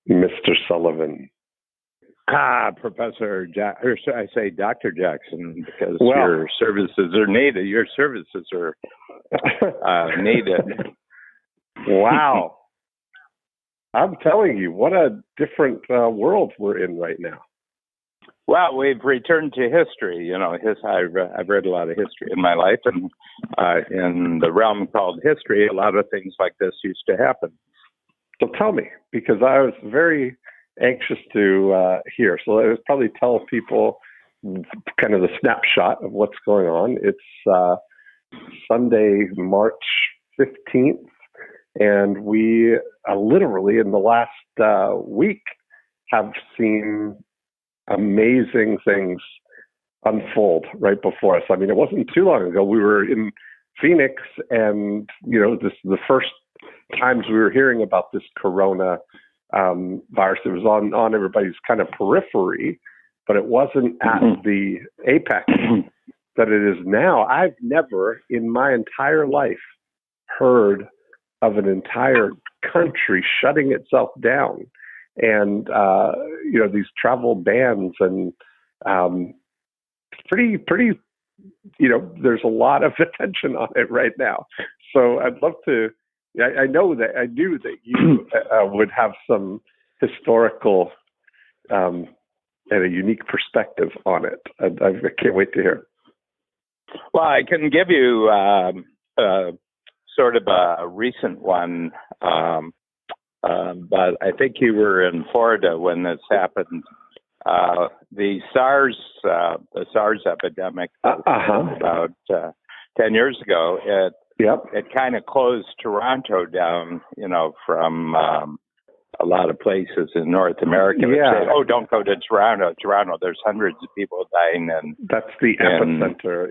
Mr. Sullivan. Professor or should I say Dr. Jackson, because your services are needed. Your services are needed. Wow. I'm telling you, what a different world we're in right now. Well, we've returned to history. You know, I've read a lot of history in my life, and in the realm called history, a lot of things like this used to happen. So tell me, because I was very anxious to hear. So I would probably tell people kind of the snapshot of what's going on. It's Sunday, March 15th, and we literally in the last week have seen amazing things unfold right before us. I mean, it wasn't too long ago. We were in Phoenix, and this is the first times we were hearing about this corona virus. It was on everybody's kind of periphery, but it wasn't at the apex that it is now. I've never in my entire life heard of an entire country shutting itself down, and these travel bans, and pretty. There's a lot of attention on it right now. So I'd love to. I knew that you would have some historical and a unique perspective on it. I can't wait to hear. Well, I can give you sort of a recent one, but I think you were in Florida when this happened. The SARS epidemic about 10 years ago. It kind of closed Toronto down, from a lot of places in North America. Say, don't go to Toronto. Toronto, there's hundreds of people dying. And that's the epicenter,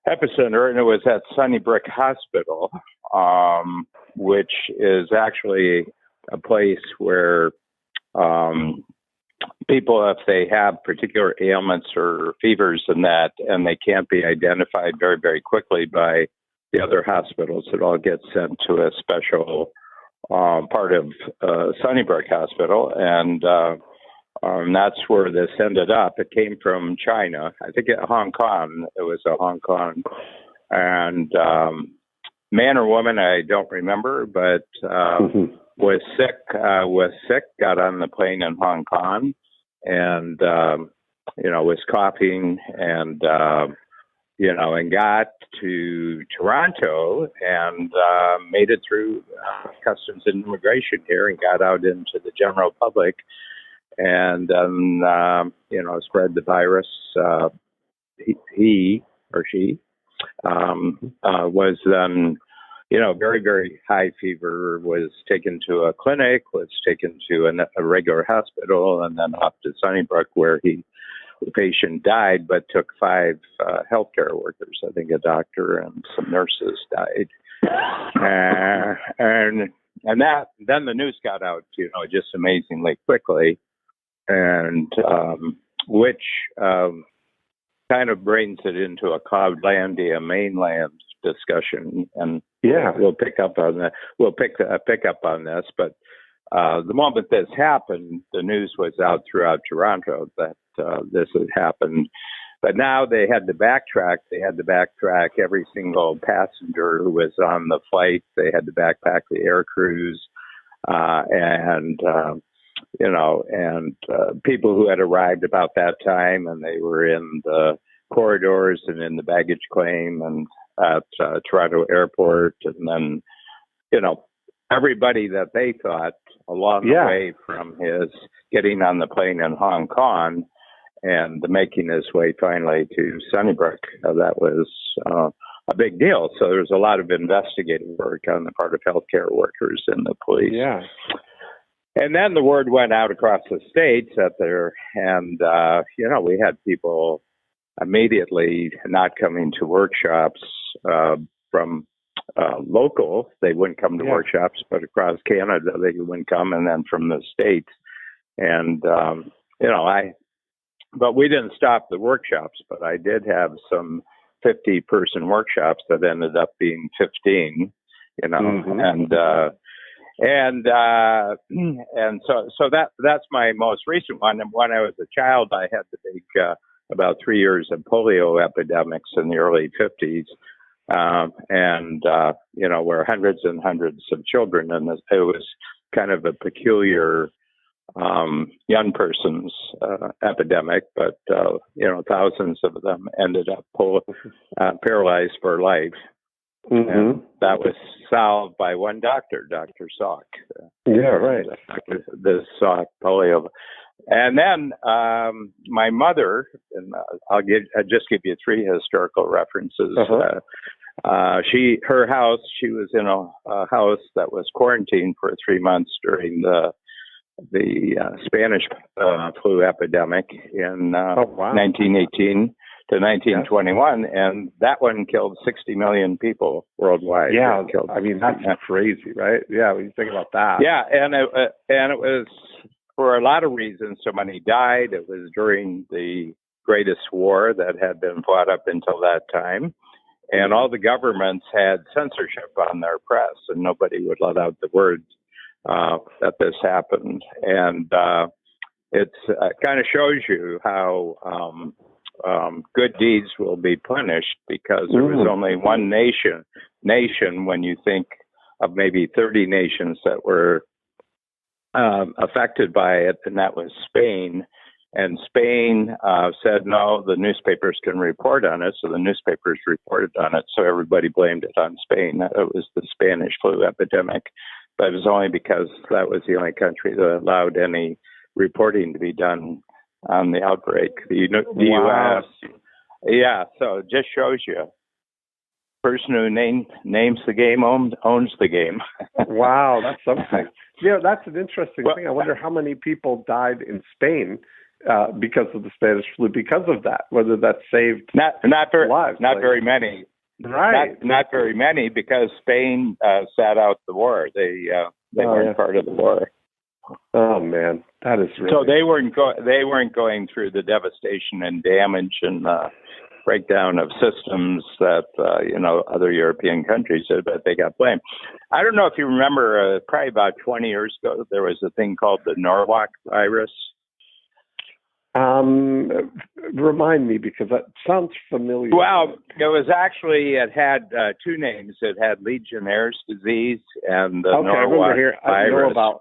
Epicenter, and it was at Sunnybrook Hospital, which is actually a place where people, if they have particular ailments or fevers and they can't be identified very, very quickly by the other hospitals, it all gets sent to a special part of Sunnybrook Hospital, and that's where this ended up. It came from China, I think Hong Kong. It was a Hong Kong, and man or woman, I don't remember, but was sick, got on the plane in Hong Kong, and was coughing, and and got to Toronto, and made it through customs and immigration here, and got out into the general public, and spread the virus. He or she was then, very, very high fever, was taken to a clinic, was taken to a regular hospital, and then off to Sunnybrook, where the patient died, but took 5 healthcare workers. I think a doctor and some nurses died. And then the news got out, just amazingly quickly, and which kind of brings it into a Cloudlandia mainland discussion, and we'll pick up on that. We'll pick up on this, but the moment this happened, the news was out throughout Toronto that this had happened. But now they had to backtrack. They had to backtrack every single passenger who was on the flight. They had to backpack the air crews, and people who had arrived about that time, and they were in the corridors and in the baggage claim and at Toronto Airport, and then, everybody that they thought along the way from his getting on the plane in Hong Kong and making his way finally to Sunnybrook. That was a big deal. So there was a lot of investigative work on the part of healthcare workers and the police. Yeah. And then the word went out across the states and we had people immediately not coming to workshops from local. They wouldn't come to workshops, but across Canada they wouldn't come, and then from the states. And but we didn't stop the workshops. But I did have some 50-person workshops that ended up being 15. And and so that's my most recent one. And when I was a child, I had the big about 3 years of polio epidemics in the early 50s, where hundreds and hundreds of children, and it was kind of a peculiar young person's epidemic, but thousands of them ended up paralyzed for life. Mm-hmm. And that was solved by one doctor, Dr. Salk. Yeah, right. The Salk polio. And then my mother, and I'll just give you three historical references. Uh-huh. Her house, she was in a house that was quarantined for 3 months during the Spanish flu epidemic in 1918 to 1921, and that one killed 60 million people worldwide. Yeah, I mean that's crazy, right? Yeah, when you think about that. Yeah, and it was for a lot of reasons. So many died. It was during the greatest war that had been fought up until that time, and all the governments had censorship on their press, and nobody would let out the word that this happened. And it kind of shows you how good deeds will be punished, because there was only one nation when you think of maybe 30 nations that were affected by it, and that was Spain. And Spain said, no, the newspapers can report on it. So the newspapers reported on it. So everybody blamed it on Spain. It was the Spanish flu epidemic. But it was only because that was the only country that allowed any reporting to be done on the outbreak. The U.S. Yeah, so it just shows you. Person who names the game owns the game. Wow, that's something. Yeah, that's an interesting thing. I wonder how many people died in Spain because of the Spanish flu because of that. Whether that saved not lives. Not very many. Right. Not very many, because Spain sat out the war. They weren't part of the war. Oh man, that is really... So they weren't going through the devastation and damage and breakdown of systems that other European countries did, but they got blamed. I don't know if you remember, probably about 20 years ago, there was a thing called the Norwalk virus. Remind me, because that sounds familiar. Well, it had two names. It had Legionnaire's disease and the Norwalk virus.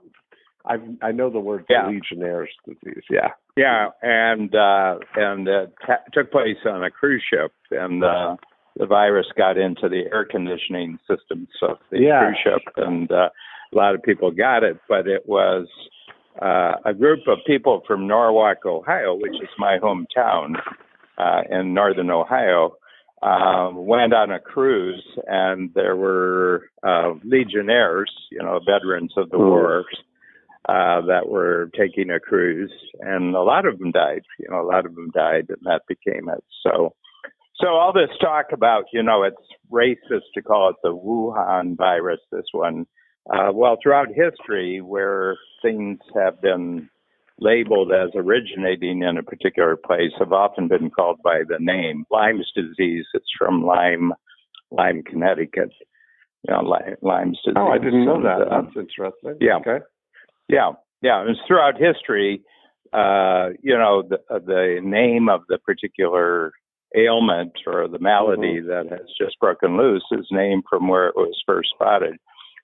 I know the word Legionnaire's disease. Yeah. Yeah, and it took place on a cruise ship, and the virus got into the air conditioning systems of the cruise ship, and a lot of people got it, but it was a group of people from Norwalk, Ohio, which is my hometown in northern Ohio, went on a cruise, and there were legionnaires, veterans of the wars, that were taking a cruise, and a lot of them died. And that became it. So all this talk about, it's racist to call it the Wuhan virus, this one. Well, throughout history, where things have been labeled as originating in a particular place have often been called by the name. Lyme's disease, it's from Lyme, Connecticut. Lyme's disease. Oh, I didn't know that. That's interesting. Yeah. Okay. Yeah. It's throughout history, the name of the particular ailment or the malady that has just broken loose is named from where it was first spotted.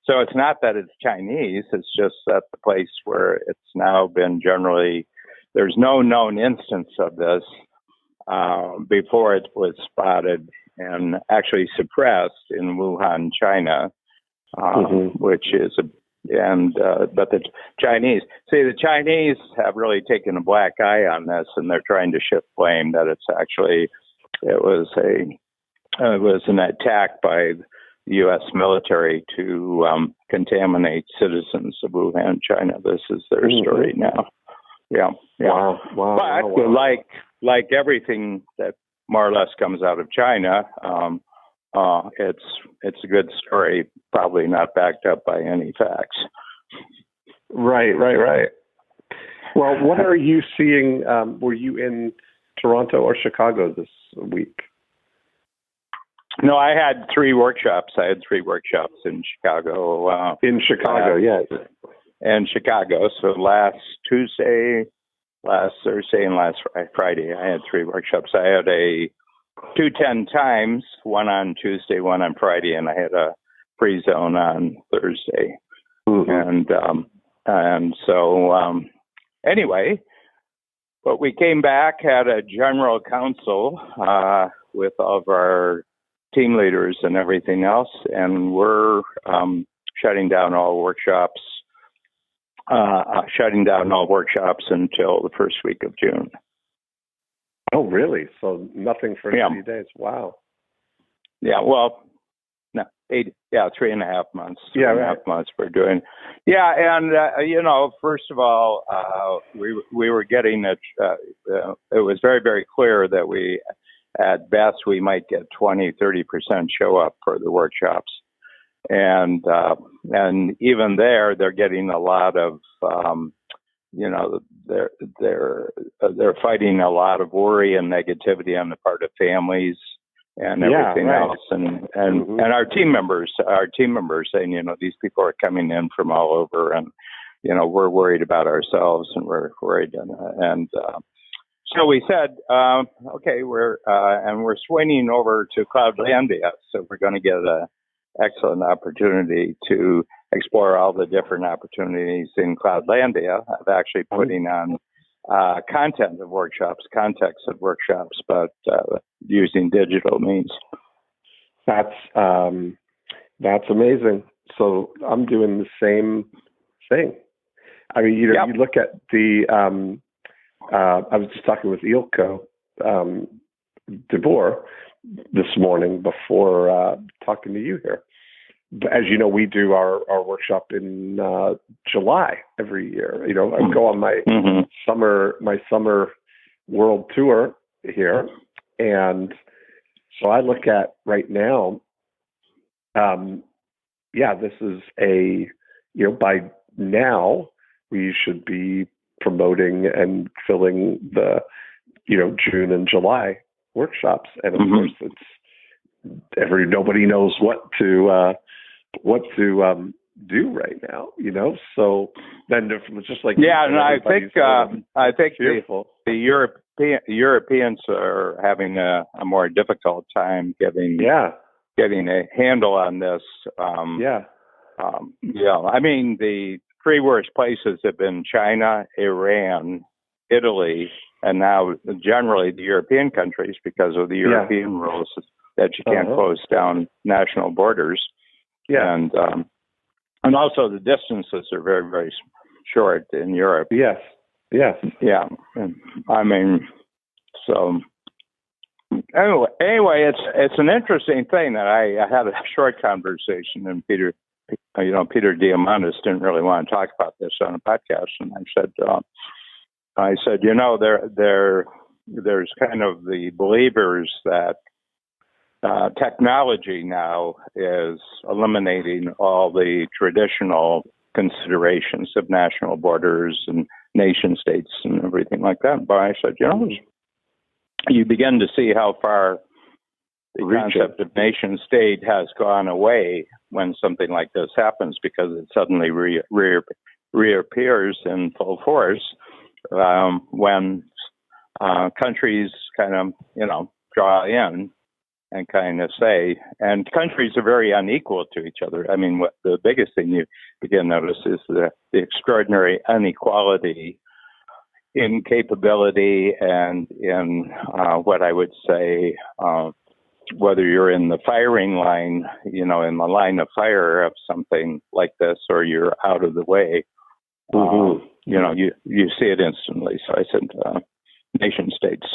So it's not that it's Chinese, it's just that the place where it's now been generally, there's no known instance of this before it was spotted and actually suppressed in Wuhan, China, which is but the Chinese have really taken a black eye on this, and they're trying to shift blame that it was an attack by the U.S. military to contaminate citizens of Wuhan, China. This is their story now. Yeah. Wow. But like everything that more or less comes out of China, it's a good story, probably not backed up by any facts. Right. Well, what are you seeing? Were you in Toronto or Chicago this week? No, I had 3 workshops. I had 3 workshops in Chicago. In Chicago, yes. In Chicago. So last Tuesday, last Thursday, and last Friday, I had 3 workshops. I had a 2:10 times, one on Tuesday, one on Friday, and I had a free zone on Thursday. Mm-hmm. And so anyway, but we came back, had a general council with all of our team leaders and everything else, and we're shutting down all workshops until the first week of June. Oh, really? So nothing for 90 days. Wow. Yeah, well, no, 3.5 months. 3.5 months we're doing. Yeah, and, first of all, we were getting it was very, very clear that at best, we might get 20-30% show up for the workshops, and even there, they're getting a lot of, they're fighting a lot of worry and negativity on the part of families and everything else, and our team members saying, these people are coming in from all over, and we're worried about ourselves, and we're worried, and so we said, okay, we're swinging over to Cloudlandia, so we're going to get an excellent opportunity to explore all the different opportunities in Cloudlandia of actually putting on content of workshops, context of workshops, but using digital means. That's amazing. So I'm doing the same thing. I mean, you look at the. I was just talking with Ilko DeBoer this morning before talking to you here. As you know, we do our workshop in July every year. I go on my summer world tour here, and so I look at right now. This is by now we should be promoting and filling the June and July workshops, and of course nobody knows what to do right now, so then just like and I think fearful. the Europeans are having a more difficult time getting a handle on this. I mean, the 3 worst places have been China, Iran, Italy, and now generally the European countries, because of the European rules that you can't close down national borders. Yeah. And also the distances are very, very short in Europe. Yes. Yeah. I mean, so anyway, it's an interesting thing that I had a short conversation, and Peter Diamandis didn't really want to talk about this on a podcast, and I said, there's kind of the believers that technology now is eliminating all the traditional considerations of national borders and nation states and everything like that. But I said, you begin to see how far the concept of nation state has gone away when something like this happens, because it suddenly reappears in full force when countries kind of, draw in and kind of say, and countries are very unequal to each other. I mean, what the biggest thing you begin to notice is the extraordinary inequality in capability and in what I would say, whether you're in the firing line, in the line of fire of something like this, or you're out of the way, you see it instantly. So I said, nation states.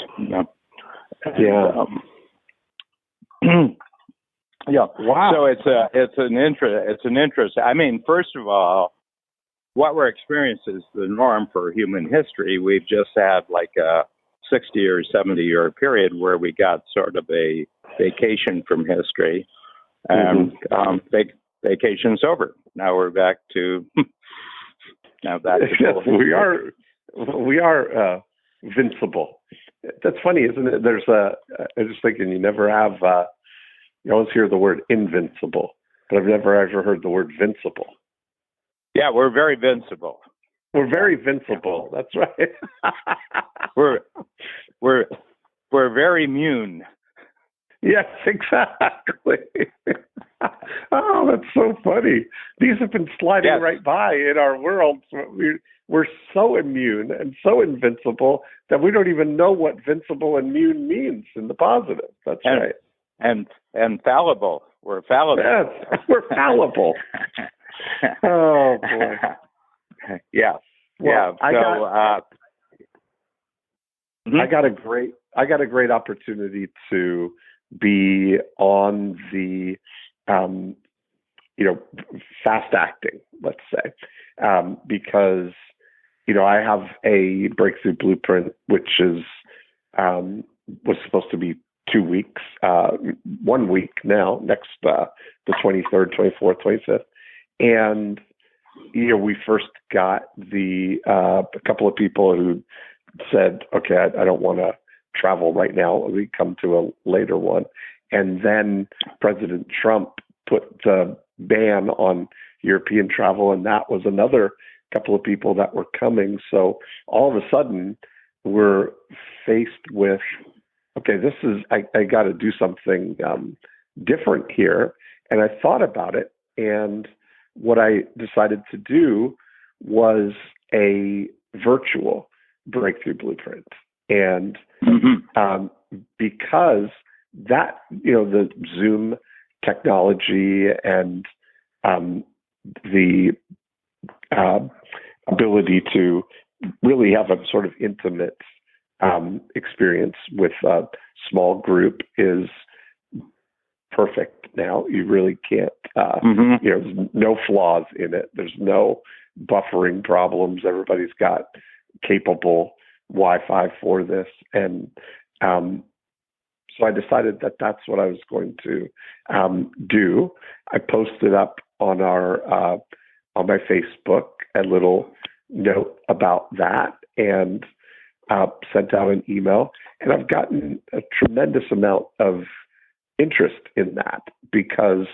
Wow. So it's an interest. I mean, first of all, what we're experiencing is the norm for human history. We've just had like a 60 or 70 year period where we got sort of a vacation from history, and vacation's over. Now we're back to we are invincible. That's funny, isn't it? I was just thinking, you never have You always hear the word invincible, but I've never ever heard the word vincible. Yeah, we're very vincible. We're very vincible. That's right. we're very immune. Yes, exactly. Oh, that's so funny. These have been sliding right by in our world. We're so immune and so invincible that we don't even know what vincible and immune means in the positive. That's right. And fallible. We're fallible. Yes, we're fallible. Oh boy. Yeah. Well, yeah. I got a great opportunity to be on the fast acting, let's say, because I have a breakthrough blueprint, which is was supposed to be 2 weeks, 1 week now, next the 23rd, 24th, 25th, and we first got a couple of people who said, okay, I don't want to travel right now. We come to a later one. And then President Trump put the ban on European travel, and that was another couple of people that were coming. So all of a sudden, we're faced with, okay, I got to do something different here. And I thought about it, and what I decided to do was a virtual breakthrough blueprint. And because that, the Zoom technology and the ability to really have a sort of intimate experience with a small group is perfect now. You really can't, there's no flaws in it. There's no buffering problems. Everybody's got capable Wi-Fi for this. And so I decided that that's what I was going to do. I posted up on on my Facebook a little note about that and sent out an email. And I've gotten a tremendous amount of interest in that because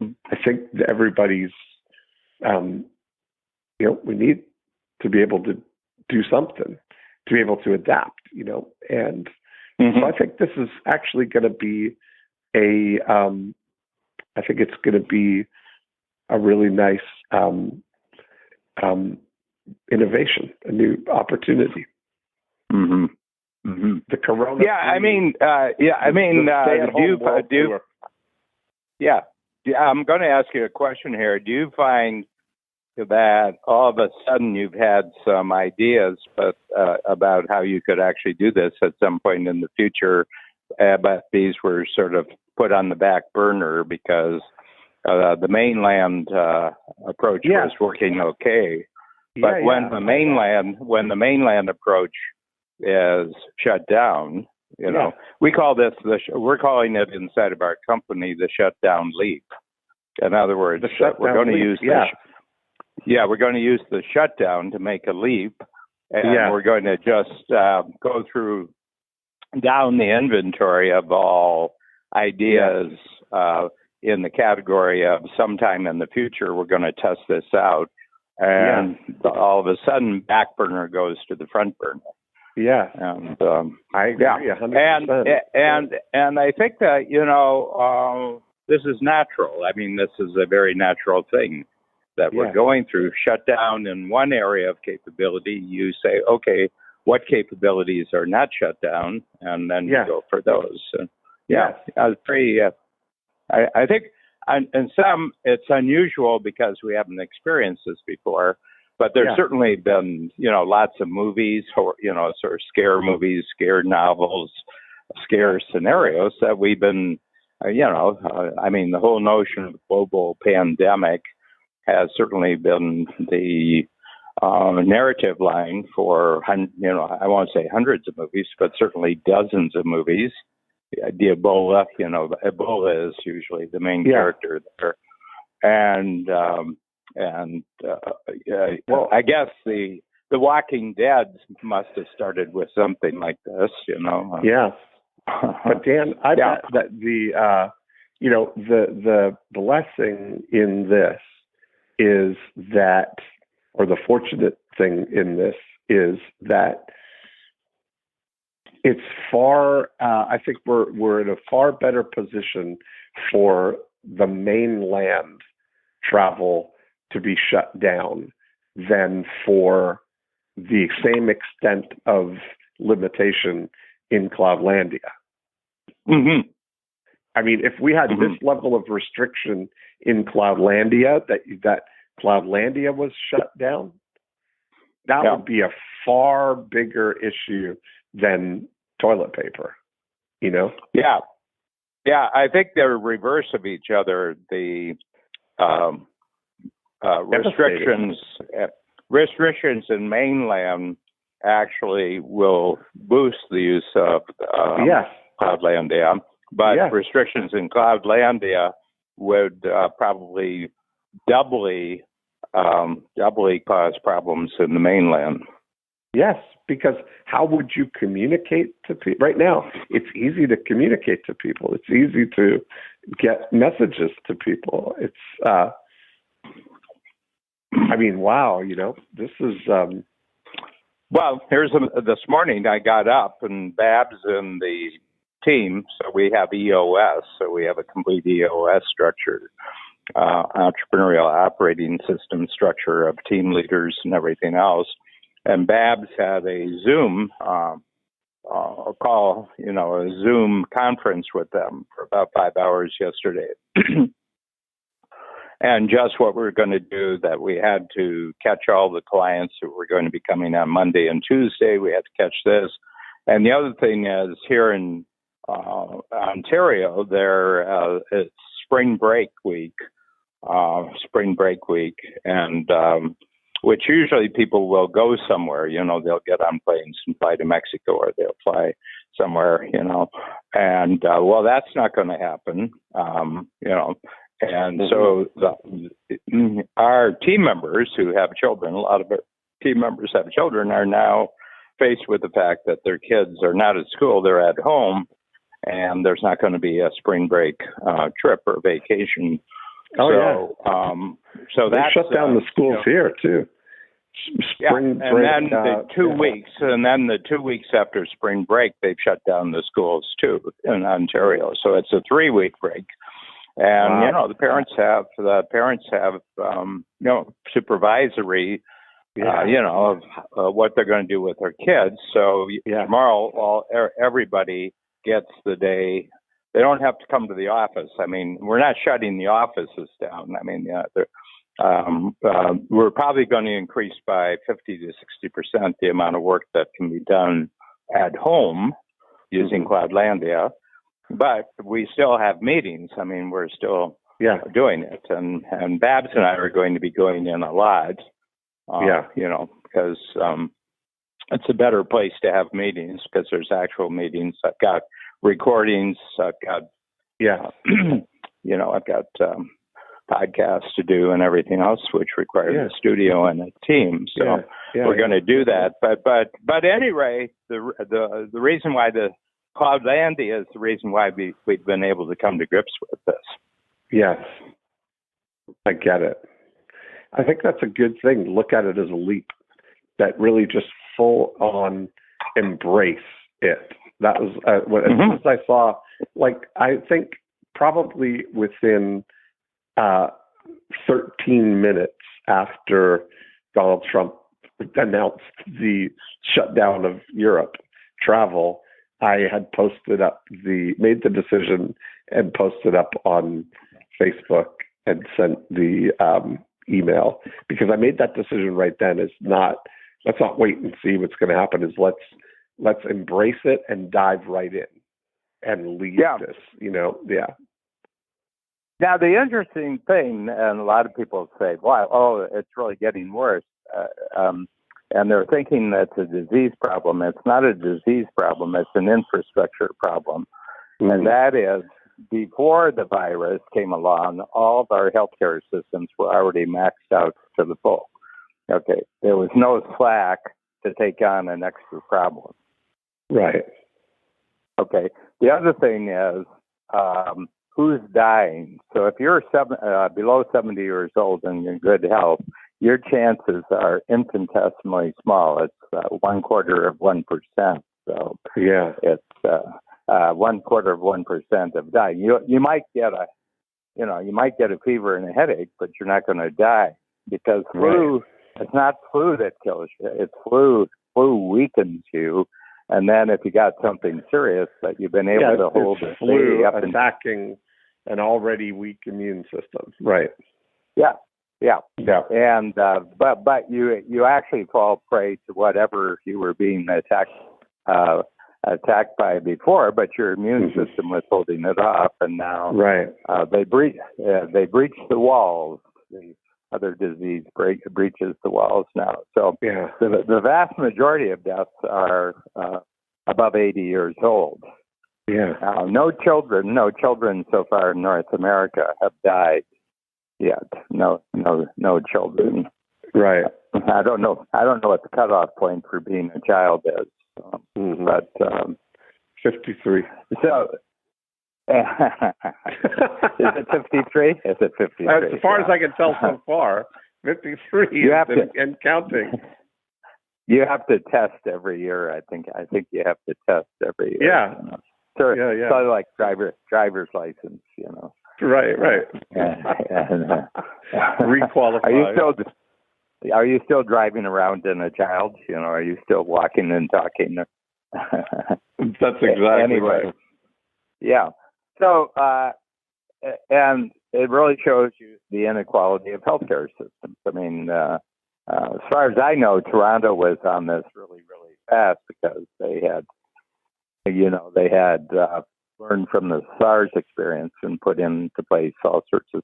I think that everybody's, we need to be able to do something, to be able to adapt, and so I think this is actually going to be I think it's going to be a really nice innovation, a new opportunity. The corona. I'm going to ask you a question here. Do you find that all of a sudden you've had some ideas, but about how you could actually do this at some point in the future, but these were sort of put on the back burner because the mainland approach was working okay, but when the mainland approach is shut down, we call this we're calling it inside of our company the shutdown leap. In other words, we're going to use we're going to use the shutdown to make a leap, and we're going to just go through down the inventory of all ideas in the category of sometime in the future we're going to test this out, and all of a sudden back burner goes to the front burner. Yeah, and I agree 100%. And I think that this is natural. I mean, this is a very natural thing that we're going through. Shut down in one area of capability, you say, okay, what capabilities are not shut down, and then you go for those. I think, and some it's unusual because we haven't experienced this before, but there's certainly been, lots of movies, sort of scare movies, scare novels, scare scenarios that we've been, I mean, the whole notion of global pandemic has certainly been the narrative line for, I won't say hundreds of movies, but certainly dozens of movies. The Ebola, Ebola is usually the main character there. And I guess the Walking Dead must have started with something like this, But Dan, I bet that the blessing in this is that, or the fortunate thing in this is that it's far. I think we're in a far better position for the mainland travel to be shut down than for the same extent of limitation in Cloudlandia. Mm-hmm. I mean, if we had this level of restriction in Cloudlandia, that Cloudlandia was shut down, that would be a far bigger issue than toilet paper, Yeah. Yeah, I think they're reverse of each other. The restrictions in mainland actually will boost the use of Cloudlandia, but restrictions in Cloudlandia would probably doubly cause problems in the mainland. Yes, because how would you communicate to people? Right now, it's easy to communicate to people. It's easy to get messages to people. It's, wow, this is... Well, this morning I got up and Babs and the team, so we have EOS, so we have a complete EOS structure, entrepreneurial operating system structure of team leaders and everything else. And Babs had a Zoom call, a Zoom conference with them for about 5 hours yesterday. And just what we're going to do, that we had to catch all the clients who were going to be coming on Monday and Tuesday. We had to catch this. And the other thing is, here in Ontario, it's spring break week, and which usually people will go somewhere, they'll get on planes and fly to Mexico, or they'll fly somewhere, and that's not going to happen, and so our team members who have children, a lot of our team members have children, are now faced with the fact that their kids are not at school, they're at home, and there's not going to be a spring break trip or vacation. So they shut down the schools here too. Spring break, and then the 2 weeks, and then the 2 weeks after spring break, they've shut down the schools too in Ontario. So it's a 3-week break, and the parents have supervisory, of what they're going to do with their kids. So tomorrow, everybody gets the day. They don't have to come to the office. I mean, we're not shutting the offices down. I mean, we're probably going to increase by 50 to 60% the amount of work that can be done at home using Cloudlandia, but we still have meetings. I mean, we're still doing it, and Babs and I are going to be going in a lot, because it's a better place to have meetings because there's actual meetings. I've got recordings. I've got I've got podcasts to do and everything else, which requires a studio and a team. So we're going to do that. But anyway, the reason why the Cloudlandia is the reason why we've been able to come to grips with this. Yes, I get it. I think that's a good thing. Look at it as a leap. That really just full on embrace it. That was as soon as I saw, I think probably within 13 minutes after Donald Trump announced the shutdown of Europe travel, I had made the decision and posted up on Facebook and sent the email, because I made that decision right then. Let's not wait and see what's going to happen. Let's embrace it and dive right in and lead this. Now, the interesting thing, and a lot of people say, "Wow, it's really getting worse," and they're thinking that's a disease problem. It's not a disease problem; it's an infrastructure problem, and that is, before the virus came along, all of our healthcare systems were already maxed out to the full. Okay, there was no slack to take on an extra problem. Right. Okay. The other thing is, who's dying. So if you're below 70 years old and in good health, your chances are infinitesimally small. It's 0.25%. So Yeah. it's 0.25% of dying. You might get a fever and a headache, but you're not going to die because flu. It's not flu that kills you. It's flu. Flu weakens you, and then if you got something serious that you've been able to hold the flu attacking an already weak immune system. Right. Yeah. And but you actually fall prey to whatever you were being attacked by before, but your immune system was holding it off, and now they breach the walls. The other disease breaches the walls now. So the vast majority of deaths are above 80 years old. Yeah. No children so far in North America have died yet. No children. Right. I don't know what the cutoff point for being a child is, but 53. So. Is it 53? Is it 53? As far as I can tell so far, 53 and counting. You have to test every year. I think you have to test every year. Yeah. You know? Sort of like driver's license, you know. Right. And, requalified. Are you still driving around in a child? You know, are you still walking and talking? That's exactly right. Yeah. So, and it really shows you the inequality of healthcare systems. I mean, as far as I know, Toronto was on this really, really fast because they had learned from the SARS experience and put into place all sorts of,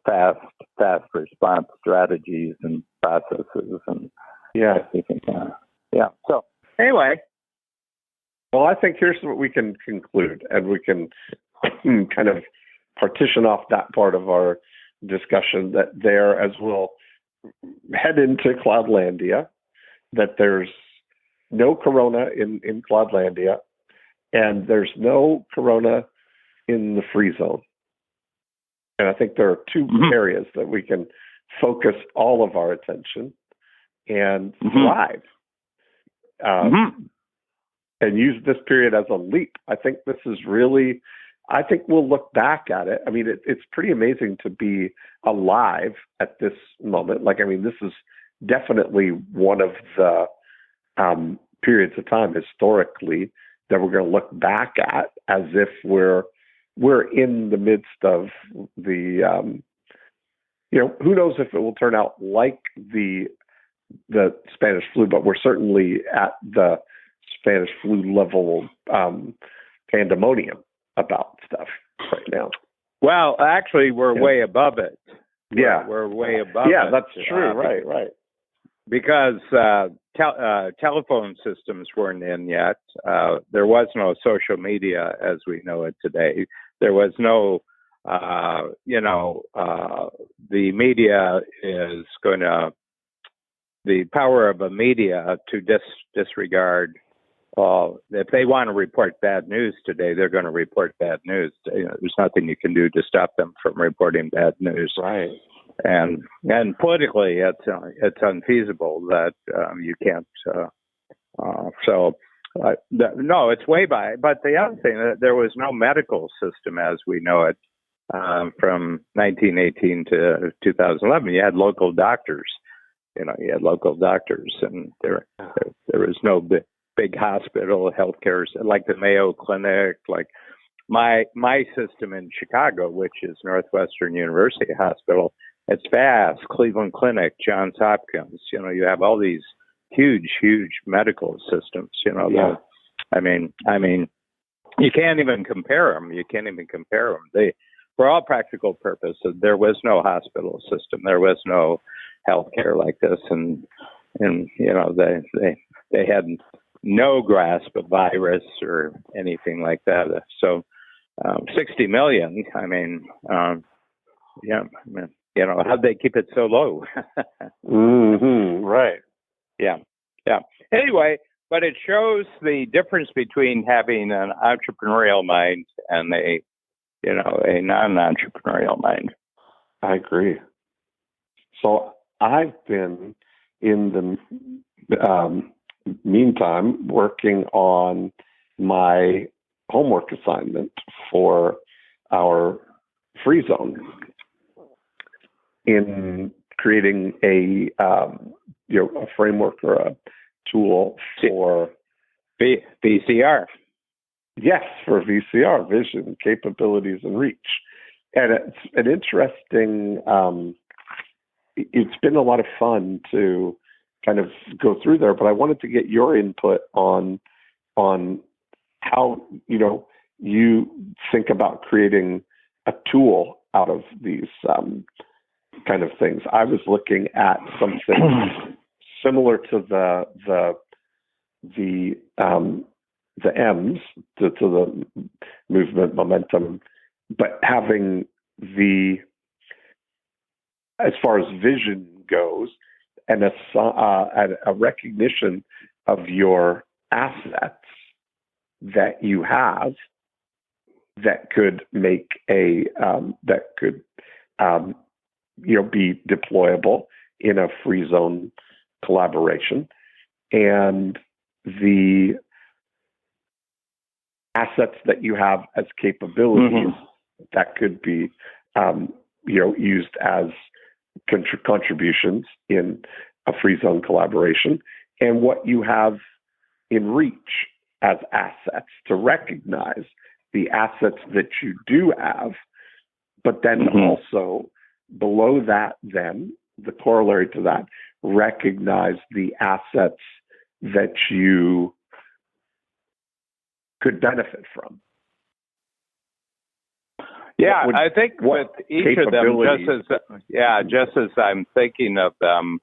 fast response strategies and processes and everything. So anyway. Well, I think here's what we can conclude, and we can kind of partition off that part of our discussion that there, as we'll head into Cloudlandia, that there's no corona in Cloudlandia, and there's no corona in the free zone. And I think there are two areas that we can focus all of our attention and thrive. And use this period as a leap. I think this is really, I think we'll look back at it. I mean, it's pretty amazing to be alive at this moment. This is definitely one of the periods of time historically that we're going to look back at as if we're in the midst of the, who knows if it will turn out like the Spanish flu, but we're certainly at the Spanish flu level pandemonium about stuff right now. Well, actually, we're way above it. We're way above it. Yeah, that's true. Right. Because telephone systems weren't in yet. There was no social media as we know it today. There was no, the media is going to, the power of a media to disregard. If they want to report bad news today, they're going to report bad news. There's nothing you can do to stop them from reporting bad news. Right. And politically, it's unfeasible that you can't. No, it's way by. But the other thing, there was no medical system as we know it from 1918 to 2011. You had local doctors. You had local doctors, and there was no big hospital healthcare like the Mayo Clinic, like my system in Chicago, which is Northwestern University Hospital. It's vast. Cleveland Clinic, Johns Hopkins. You have all these huge medical systems. I mean, you can't even compare them. They, for all practical purposes, there was no hospital system. There was no healthcare like this, and they had no grasp of virus or anything like that. So, 60 million. How'd they keep it so low? Right. Yeah. Anyway, but it shows the difference between having an entrepreneurial mind and a a non-entrepreneurial mind. I agree. So I've been in the meantime working on my homework assignment for our free zone in creating a framework or a tool for VCR. Yes, for VCR, vision, capabilities, and reach. And it's an interesting, it's been a lot of fun to kind of go through there, but I wanted to get your input on how, you think about creating a tool out of these kind of things. I was looking at something similar to the M's, to the movement, momentum, but having as far as vision goes, and a recognition of your assets that you have that could make be deployable in a free zone collaboration, and the assets that you have as capabilities that could be used as contributions in a free zone collaboration, and what you have in reach as assets, to recognize the assets that you do have, but then also below that, then the corollary to that, recognize the assets that you could benefit from. Yeah, I think with each of them, just as I'm thinking of them,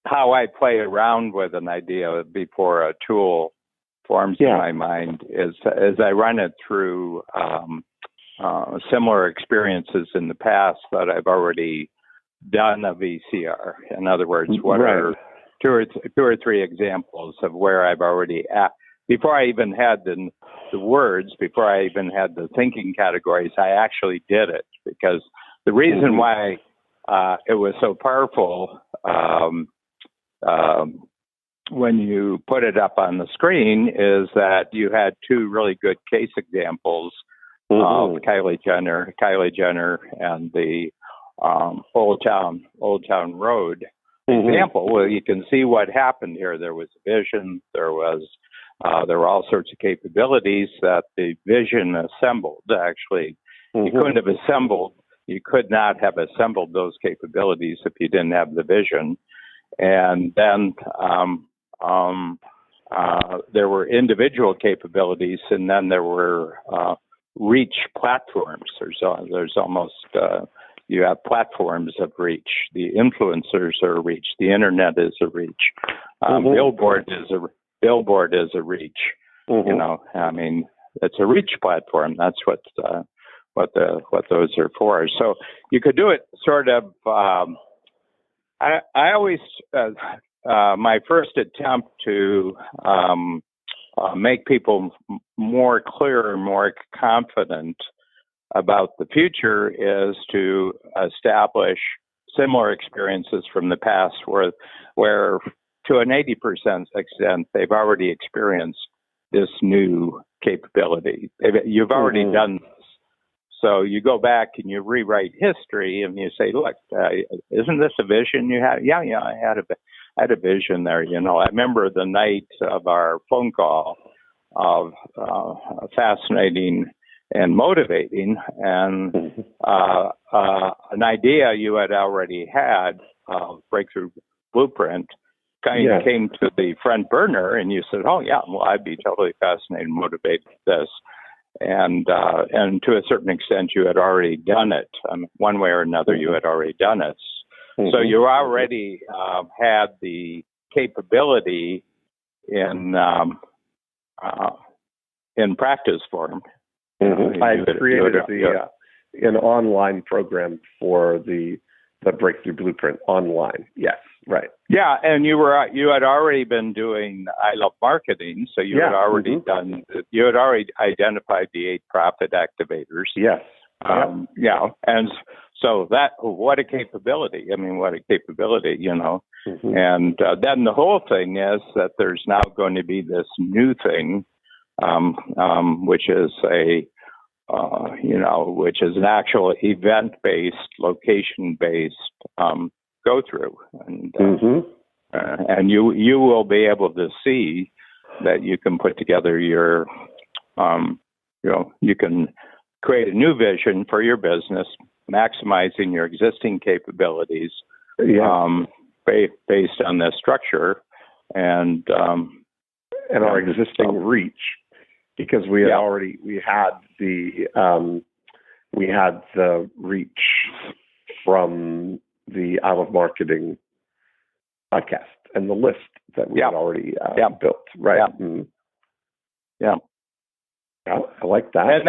how I play around with an idea before a tool forms in my mind is as I run it through similar experiences in the past that I've already done a VCR. In other words, what are two or three examples of where I've already before I even had the words, before I even had the thinking categories, I actually did it, because the reason why it was so powerful when you put it up on the screen is that you had two really good case examples of Kylie Jenner and the Old Town Road example. Well, you can see what happened here. There was vision. There were all sorts of capabilities that the vision assembled. Actually, you could not have assembled those capabilities if you didn't have the vision. And then there were individual capabilities, and then there were reach platforms. There's almost you have platforms of reach. The influencers are a reach. The internet is a reach. Billboard is a reach. It's a reach platform. That's what those are for. So you could do it sort of. I always my first attempt to make people more clear and more confident about the future is to establish similar experiences from the past where to an 80% extent, they've already experienced this new capability. You've already done this. So you go back and you rewrite history and you say, look, isn't this a vision you had? Yeah, I had a vision there. I remember the night of our phone call of fascinating and motivating, and an idea you had already had, Breakthrough Blueprint, kind of came to the front burner, and you said, oh, yeah, well, I'd be totally fascinated and motivated with this. And to a certain extent, you had already done it. One way or another, you had already done it. So you already had the capability in practice form. I created an online program for the Breakthrough Blueprint online. Yes, Right. Yeah, and you had already been doing I Love Marketing, so you had already identified the 8 profit activators. Yes. Yeah, and so what a capability. I mean, what a capability, Mm-hmm. And then the whole thing is that there's now going to be this new thing, which is which is an actual event-based, location-based go through, and you will be able to see that you can put together your, you can create a new vision for your business, maximizing your existing capabilities, based on this structure and our existing reach, because we had the reach from the I Love Marketing podcast and the list that we had already built. Right. Yeah. Mm-hmm. Yeah. Yeah, I like that.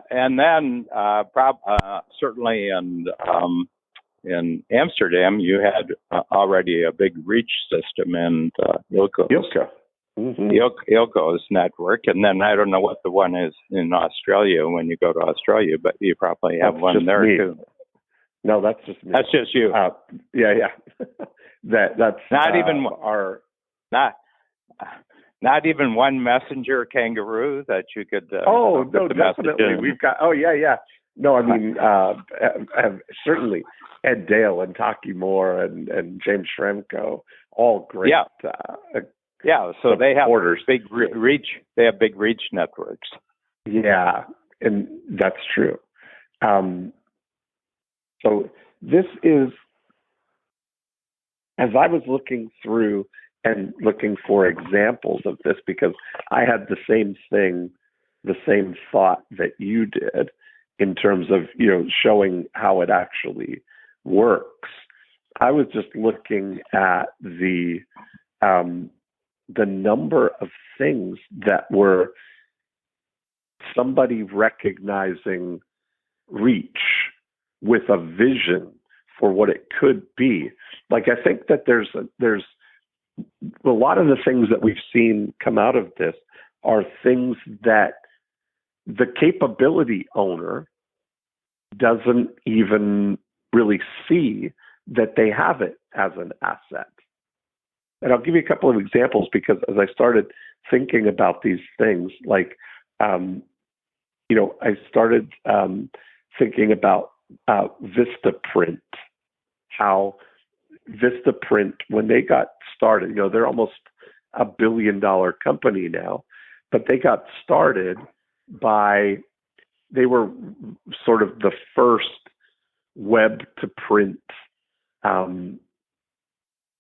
And then, certainly in Amsterdam, you had already a big reach system in Ilko's network, and then I don't know what the one is in Australia when you go to Australia, but you probably have one there too. No, that's just me. That's just you. That's not even our not even one messenger kangaroo that you could. No, definitely. We've got. Oh, yeah. No, I mean, have certainly Ed Dale and Taki Moore and James Shremko, all great. So they have big reach. They have big reach networks. Yeah, and that's true. So this is, as I was looking through and looking for examples of this, because I had the same thing, the same thought that you did in terms of, showing how it actually works. I was just looking at the number of things that were somebody recognizing reach with a vision for what it could be. Like, I think that there's a lot of the things that we've seen come out of this are things that the capability owner doesn't even really see that they have it as an asset. And I'll give you a couple of examples, because as I started thinking about these things, like, I started thinking about Vistaprint, how Vistaprint, when they got started, they're almost $1 billion company now, but they got started they were sort of the first web to print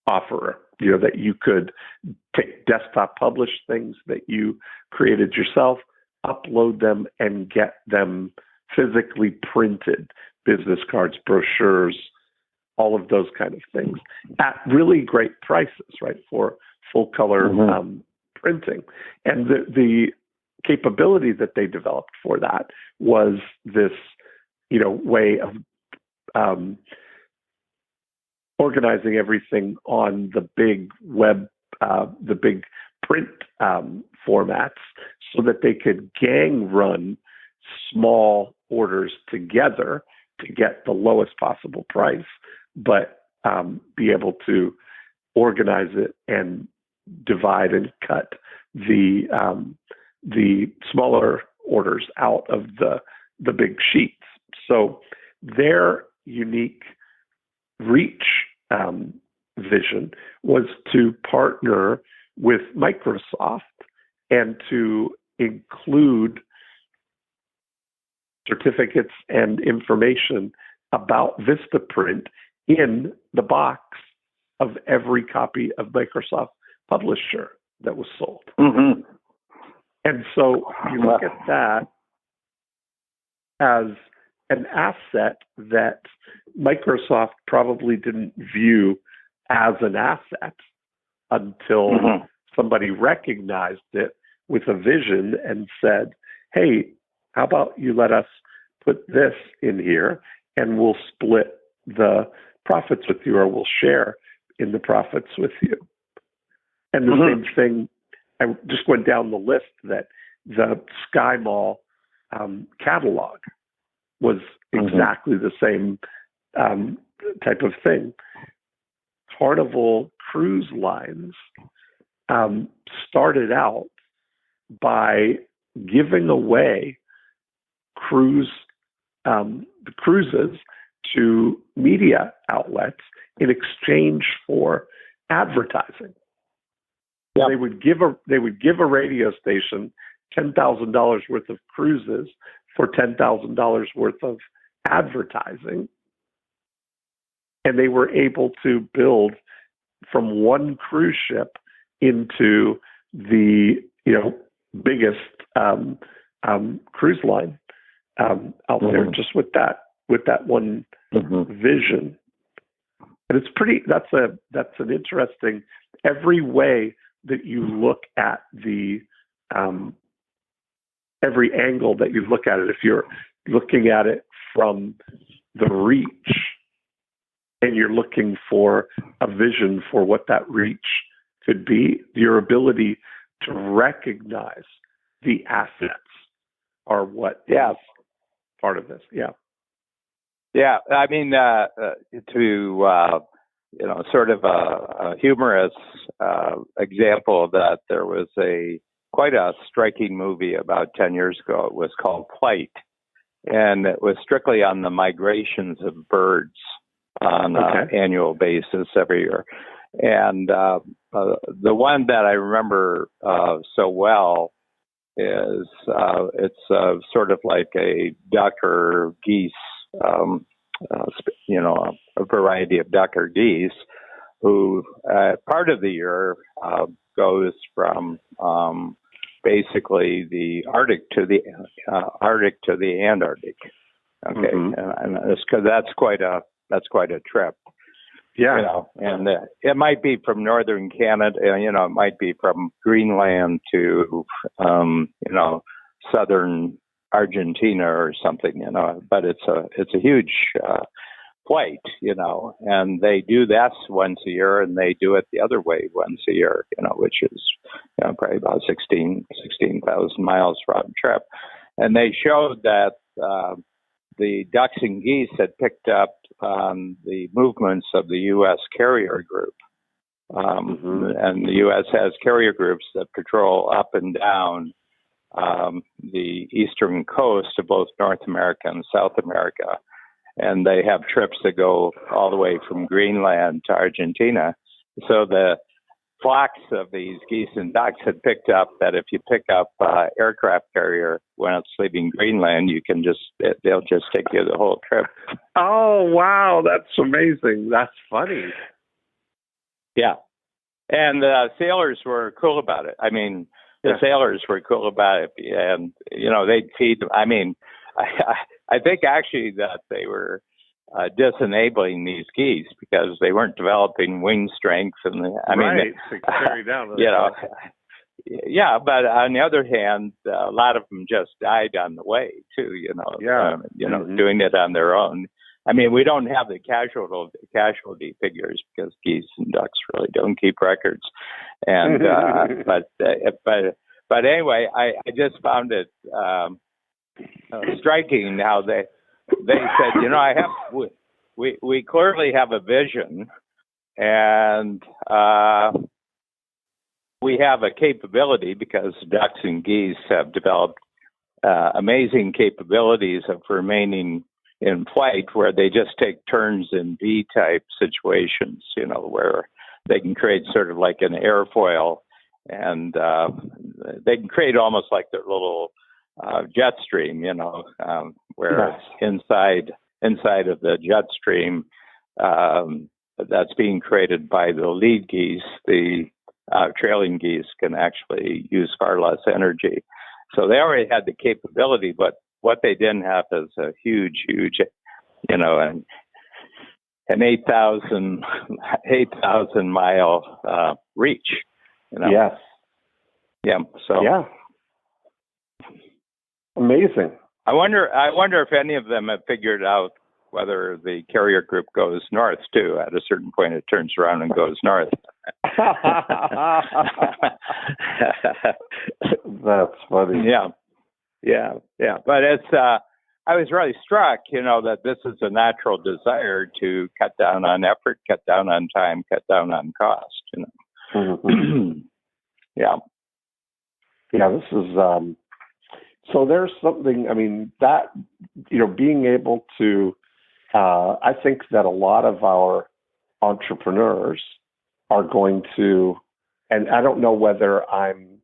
offerer, that you could take desktop published things that you created yourself, upload them, and get them physically printed, business cards, brochures, all of those kind of things at really great prices, right, for full color printing. And the capability that they developed for that was this, way of organizing everything on the big web, the big print formats, so that they could gang run small orders together to get the lowest possible price, but be able to organize it and divide and cut the smaller orders out of the big sheets. So their unique reach vision was to partner with Microsoft and to include certificates and information about Vistaprint in the box of every copy of Microsoft Publisher that was sold. Mm-hmm. And so you look at that as an asset that Microsoft probably didn't view as an asset until somebody recognized it with a vision and said, hey, how about you let us put this in here and we'll split the profits with you, or we'll share in the prophets with you. And the same thing, I just went down the list that the Sky Mall catalog was exactly the same type of thing. Carnival Cruise Lines started out by giving away the cruises to media outlets in exchange for advertising. Yep. They would give a radio station $10,000 worth of cruises for $10,000 worth of advertising, and they were able to build from one cruise ship into the biggest cruise line out there, just with that one vision. And that's an interesting, every way that you look at every angle that you look at it, if you're looking at it from the reach and you're looking for a vision for what that reach could be, your ability to recognize the assets are what is part of this. Yeah. Yeah. I mean, sort of a humorous example of that, there was quite a striking movie about 10 years ago. It was called Flight, and it was strictly on the migrations of birds on an annual basis every year. And the one that I remember so well is it's sort of like a duck or geese, a variety of duck or geese who part of the year goes from basically the Arctic to the Antarctic. Okay, and because that's quite a trip. Yeah, and it might be from northern Canada. It might be from Greenland to southern Argentina or something. But it's a huge flight. And they do that once a year, and they do it the other way once a year. Which is probably about 16,000 miles round trip. And they showed that the ducks and geese had picked up the movements of the U.S. carrier group. And the U.S. has carrier groups that patrol up and down the eastern coast of both North America and South America. And they have trips that go all the way from Greenland to Argentina. So the flocks of these geese and ducks had picked up that if you pick up aircraft carrier when it's leaving Greenland, they'll just take you the whole trip. Oh, wow. That's amazing. That's funny. Yeah. And sailors were cool about it. I mean, the sailors were cool about it. And, they'd feed them. I mean, I think actually that they were disenabling these geese because they weren't developing wing strength, and to carry down. Yeah, but on the other hand, a lot of them just died on the way too. Doing it on their own. I mean, we don't have the casualty figures because geese and ducks really don't keep records. And but anyway, I just found it striking how they said, we clearly have a vision, and we have a capability because ducks and geese have developed amazing capabilities of remaining in flight, where they just take turns in V-type situations, where they can create sort of like an airfoil, and they can create almost like their little jet stream, where inside of the jet stream that's being created by the lead geese, the trailing geese can actually use far less energy. So they already had the capability, but what they didn't have is a huge, an 8,000 mile reach. Yes. Yeah. So. Yeah. Amazing. I wonder if any of them have figured out whether the carrier group goes north too. At a certain point, it turns around and goes north. That's funny. Yeah. But it's I was really struck, that this is a natural desire to cut down on effort, cut down on time, cut down on cost. Mm-hmm. Yeah. This is so there's something. I mean, that being able to. I think that a lot of our entrepreneurs are going to, and I don't know whether I'm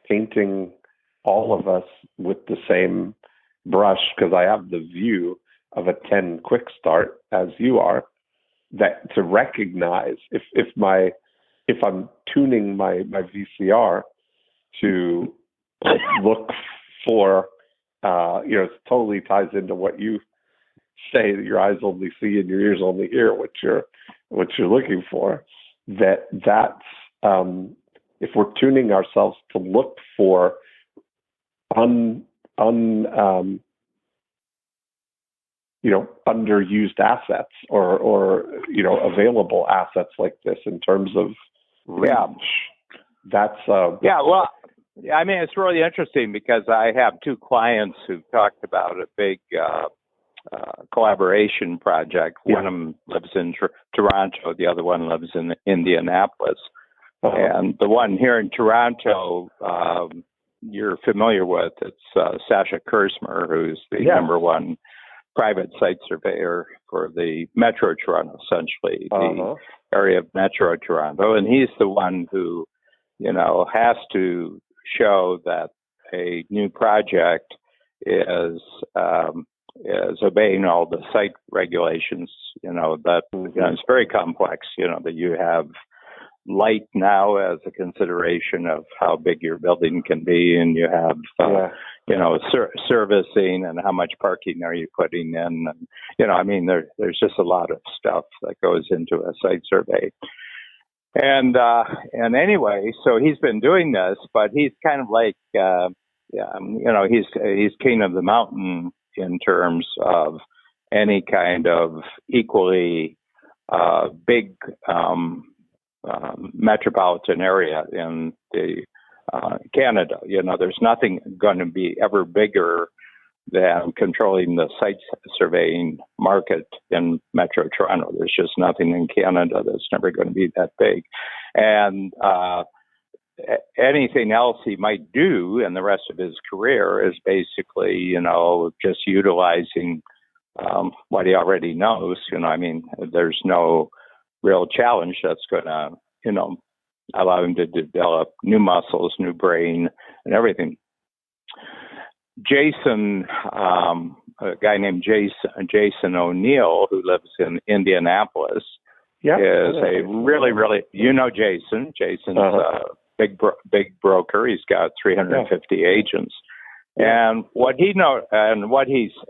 painting all of us with the same brush, because I have the view of a 10 quick start as you are, that to recognize if I'm tuning my VCR to look for, it totally ties into what you say, that your eyes only see and your ears only hear what you're looking for. That's if we're tuning ourselves to look for underused assets or available assets like this in terms of reach. That's Well, I mean, it's really interesting because I have two clients who've talked about a big collaboration project. One of them lives in Toronto, the other one lives in Indianapolis. And the one here in Toronto, you're familiar with. It's Sasha Kersmer, who's the number one private site surveyor for the Metro Toronto, essentially, the area of Metro Toronto. And he's the one who, has to show that a new project is obeying all the site regulations, that it's very complex, that you have light now as a consideration of how big your building can be, and you have servicing and how much parking are you putting in, and there's just a lot of stuff that goes into a site survey. And anyway, so he's been doing this, but he's kind of like he's king of the mountain in terms of any kind of equally big metropolitan area in the Canada. There's nothing going to be ever bigger than controlling the site surveying market in Metro Toronto. There's just nothing in Canada that's never going to be that big. And anything else he might do in the rest of his career is basically, just utilizing what he already knows. There's no real challenge that's going to, allow him to develop new muscles, new brain, and everything. Jason, a guy named Jason O'Neill, who lives in Indianapolis, is a really, Jason. Jason's a big broker. He's got 350 agents. And what he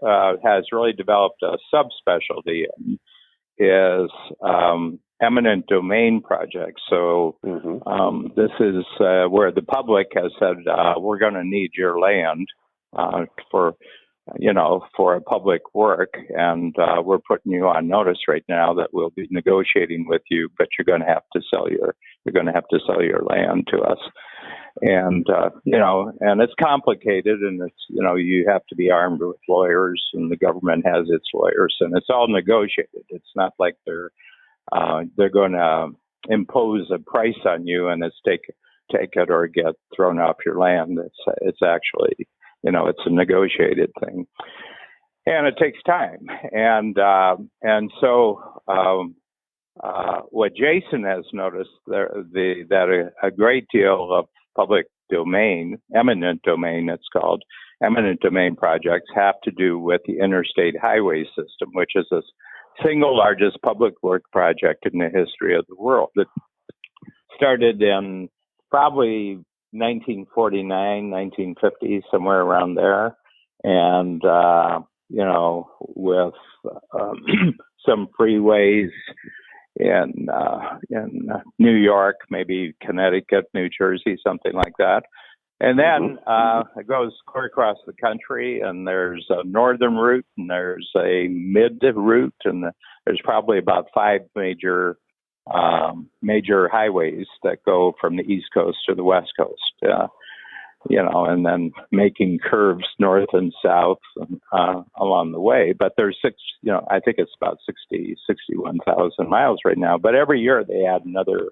has really developed a subspecialty in is eminent domain projects. So this is where the public has said, we're going to need your land for a public work, and we're putting you on notice right now that we'll be negotiating with you, but you're going to have to sell your land to us. And and it's complicated, and it's you have to be armed with lawyers, and the government has its lawyers, and it's all negotiated. It's not like they're going to impose a price on you and it's take it or get thrown off your land. It's actually it's a negotiated thing, and it takes time. And so what Jason has noticed that a great deal of public domain, eminent domain, it's called, eminent domain projects have to do with the interstate highway system, which is the single largest public work project in the history of the world. It started in probably 1949, 1950, somewhere around there. And, with some freeways in New York, maybe Connecticut, New Jersey, something like that. And then it goes clear across the country, and there's a northern route, and there's a mid route, and there's probably about 5 major highways that go from the East Coast to the West Coast. And then making curves north and south along the way. But there's I think it's about 61,000 miles right now. But every year they add another,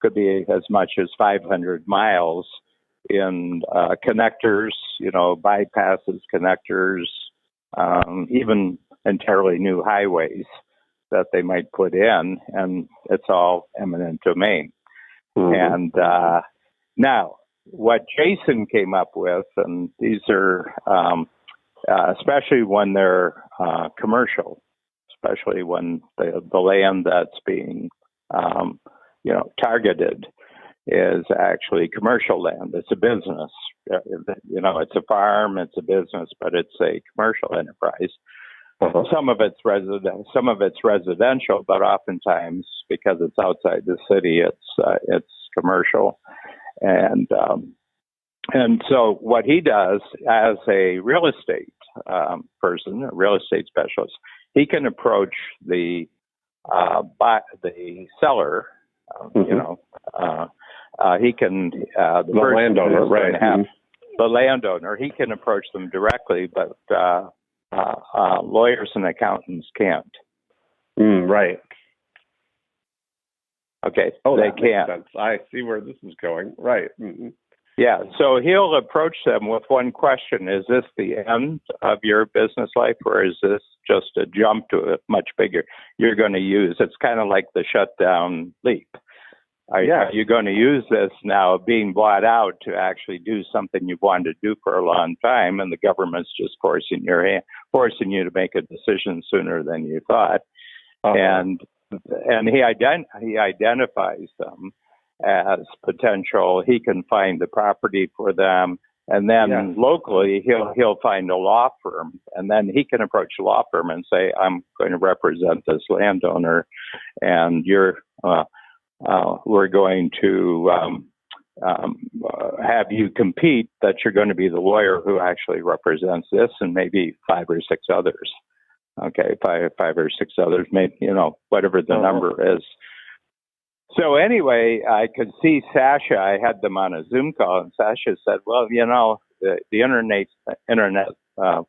could be as much as 500 miles in connectors, bypasses, connectors, even entirely new highways that they might put in, and it's all eminent domain. And now, what Jason came up with, and these are especially when they're commercial, especially when the land that's being targeted is actually commercial land. It's a business. It's a farm, it's a business, but it's a commercial enterprise. Some of it's residential, but oftentimes, because it's outside the city, it's commercial. And so what he does as a real estate person, a real estate specialist, he can approach the seller. He can the landowner, right? The landowner. He can approach them directly, but lawyers and accountants can't. Right. Okay. They can't. Sense. I see where this is going. Right. Mm-hmm. Yeah. So he'll approach them with one question: is this the end of your business life, or is this just a jump to a much bigger? You're going to use. It's kind of like the shutdown leap. Are you going to use this now, being bought out, to actually do something you've wanted to do for a long time, and the government's just forcing you to make a decision sooner than you thought? And he identifies them as potential. He can find the property for them, and then locally he'll find a law firm, and then he can approach a law firm and say, "I'm going to represent this landowner, and we're going to have you compete that you're going to be the lawyer who actually represents this, and maybe 5 or 6 others." Okay, five or six others, maybe, whatever the number is. So anyway, I could see Sasha. I had them on a Zoom call, and Sasha said, "Well, the internet, the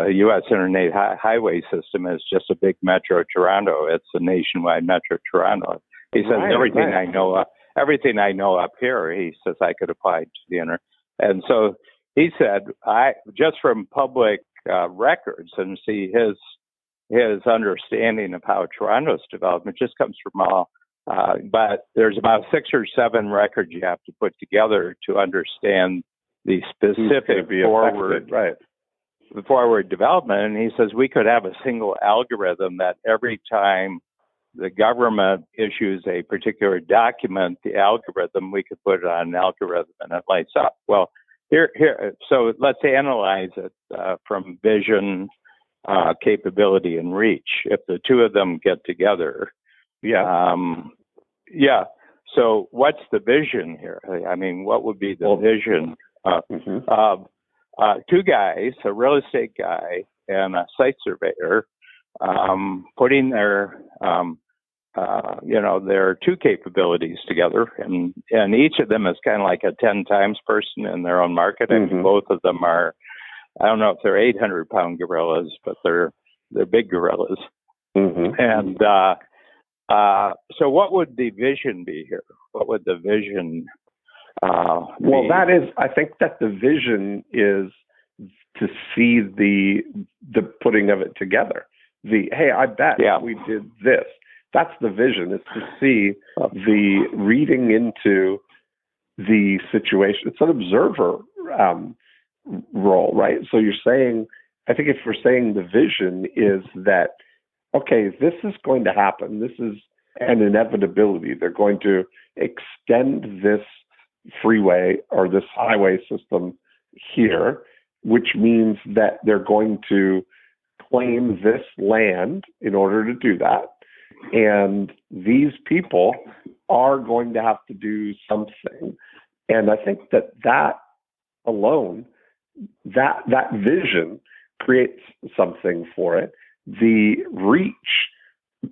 U.S. Internet Highway System is just a big Metro Toronto. It's a nationwide Metro Toronto." He says, everything I know up here, he says, I could apply to the internet. And so he said, just from public records, and see his understanding of how Toronto's development just comes from all, but there's about 6 or 7 records you have to put together to understand the specific forward development. And he says we could have a single algorithm that every time the government issues a particular document, the algorithm, we could put it on an algorithm and it lights up. Well, so let's analyze it from vision, capability, and reach. If the two of them get together, So what's the vision here? I mean, what would be the vision of 2 guys, a real estate guy and a site surveyor, putting their their 2 capabilities together, and each of them is kind of like a 10 times person in their own market. I mean, both of them are, I don't know if they're 800-pound gorillas, but they're big gorillas. And so what would the vision be here? What would the vision Well, that is, I think that the vision is to see the putting of it together. I bet we did this. That's the vision, is to see the reading into the situation. It's an observer role, right? So you're saying, I think if we're saying the vision is that, okay, this is going to happen. This is an inevitability. They're going to extend this freeway or this highway system here, which means that they're going to claim this land in order to do that. And these people are going to have to do something. And I think that alone, that vision creates something for it. The reach,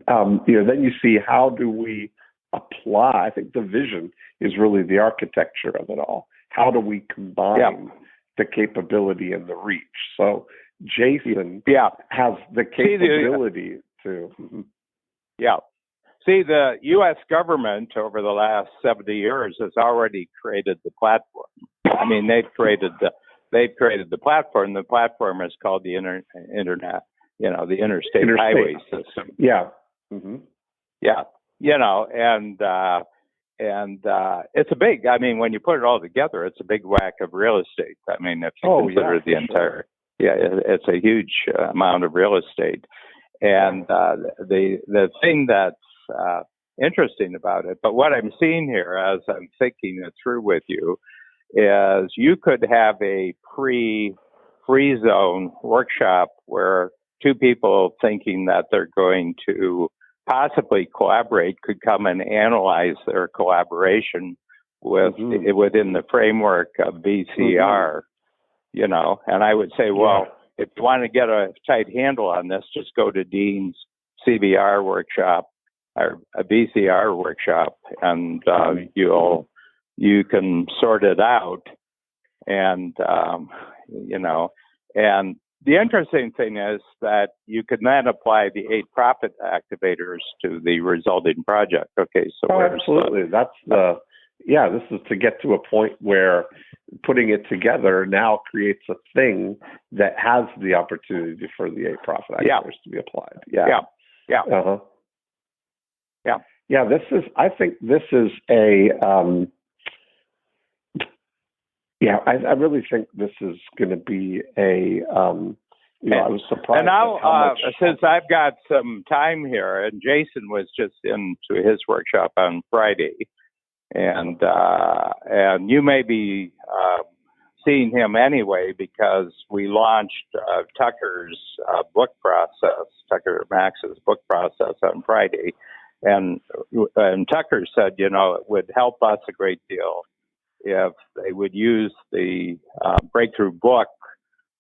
then you see, how do we apply? I think the vision is really the architecture of it all. How do we combine the capability and the reach? So Jason has the capability to. Yeah. See, the U.S. government over the last 70 years has already created the platform. I mean, they've created the platform. The platform is called the internet, the interstate highway system. Yeah. Mm-hmm. Yeah. And it's a big, I mean, when you put it all together, it's a big whack of real estate. I mean, if you consider the entire, it's a huge amount of real estate. And the thing that's interesting about it, but what I'm seeing here as I'm thinking it through with you, is you could have a free zone workshop where two people thinking that they're going to possibly collaborate could come and analyze their collaboration within the framework of VCR, and I would say, well, if you want to get a tight handle on this, just go to Dean's CBR workshop or a VCR workshop, and you can sort it out. And, and the interesting thing is that you can then apply the 8 profit activators to the resulting project. Okay, so absolutely. This is to get to a point where putting it together now creates a thing that has the opportunity for the 8 profit activators to be applied. I think this is I really think this is going to be I was surprised. And now, since I've got some time here, and Jason was just into his workshop on Friday, and you may be seeing him anyway because we launched Tucker's book process, Tucker Max's book process on Friday, and Tucker said, it would help us a great deal if they would use the breakthrough book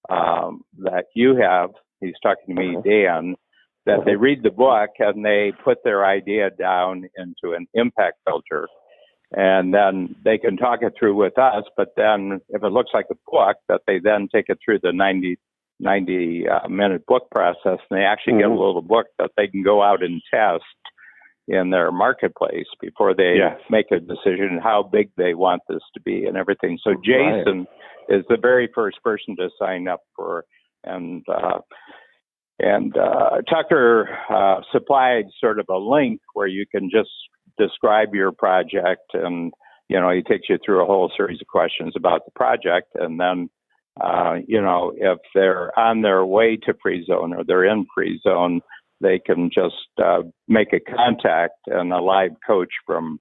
that you have. He's talking to me, Dan, that they read the book and they put their idea down into an impact filter. And then they can talk it through with us. But then if it looks like a book, that they then take it through the 90-minute book process. And they actually get a little book that they can go out and test in their marketplace before they make a decision how big they want this to be and everything. So Jason is the very first person to sign up for, and Tucker supplied sort of a link where you can just describe your project, and he takes you through a whole series of questions about the project, and then if they're on their way to free zone or they're in free zone, they can just make a contact, and a live coach from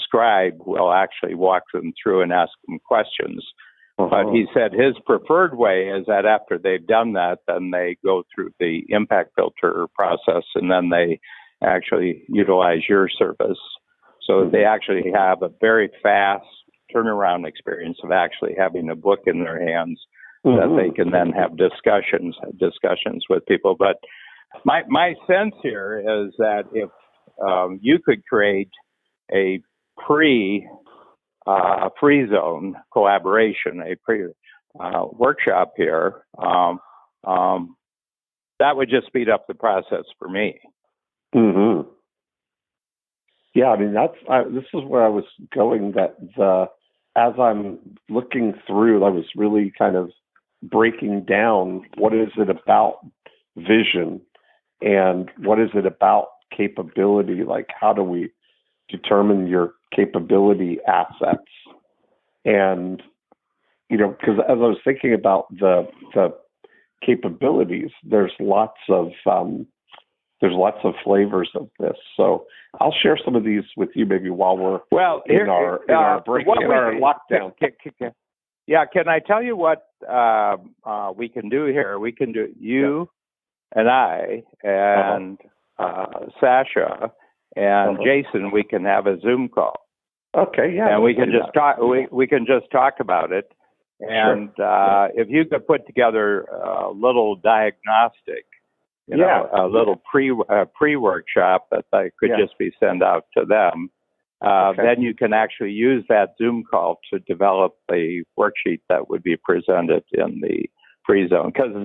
Scribe will actually walk them through and ask them questions. But he said his preferred way is that after they've done that, then they go through the impact filter process, and then they actually utilize your service. So they actually have a very fast turnaround experience of actually having a book in their hands that they can then have discussions with people. But my sense here is that if you could create a free zone collaboration, a workshop here, that would just speed up the process for me. Yeah, I mean, this is where I was going, that as I'm looking through, I was really kind of breaking down what is it about vision and what is it about capability, like how do we determine your capability assets. And because as I was thinking about the capabilities, there's lots of flavors of this. So I'll share some of these with you maybe while we're in our break, in our lockdown. Yeah, can I tell you what we can do here? We can do you and I and Sasha and Jason. We can have a Zoom call. Okay, yeah. And we can just talk. We can just talk about it. And if you could put together a little diagnostic, a little pre workshop that I could just be sent out to them, then you can actually use that Zoom call to develop a worksheet that would be presented in the free zone. Because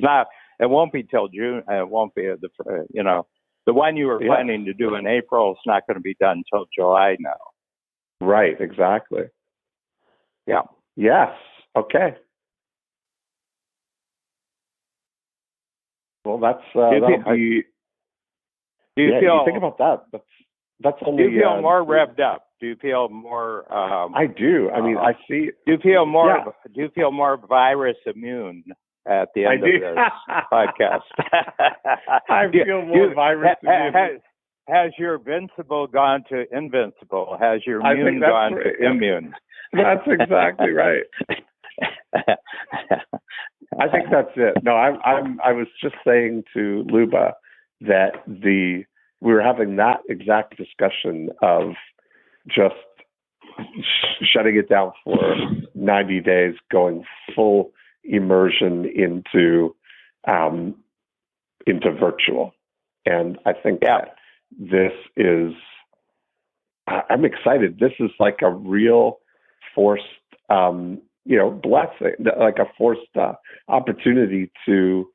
it won't be till June. It won't be the one you were planning to do in April is not going to be done till July now. Right. Exactly. Yeah. Yes. Okay. Well, that's that'll be. Do you feel? You think about that. That's only. Do you feel more revved up? Do you feel more? I do. I mean, I see. Do you feel more? Yeah. Do you feel more virus immune at the end of this podcast? I feel more virus immune. Has your invincible gone to invincible? Has your immune gone to immune? That's exactly right. I think that's it. No, I was just saying to Luba that we were having that exact discussion of just shutting it down for 90 days, going full immersion into virtual. And I think that this is, I'm excited. This is like a real forced, blessing, like a forced opportunity to,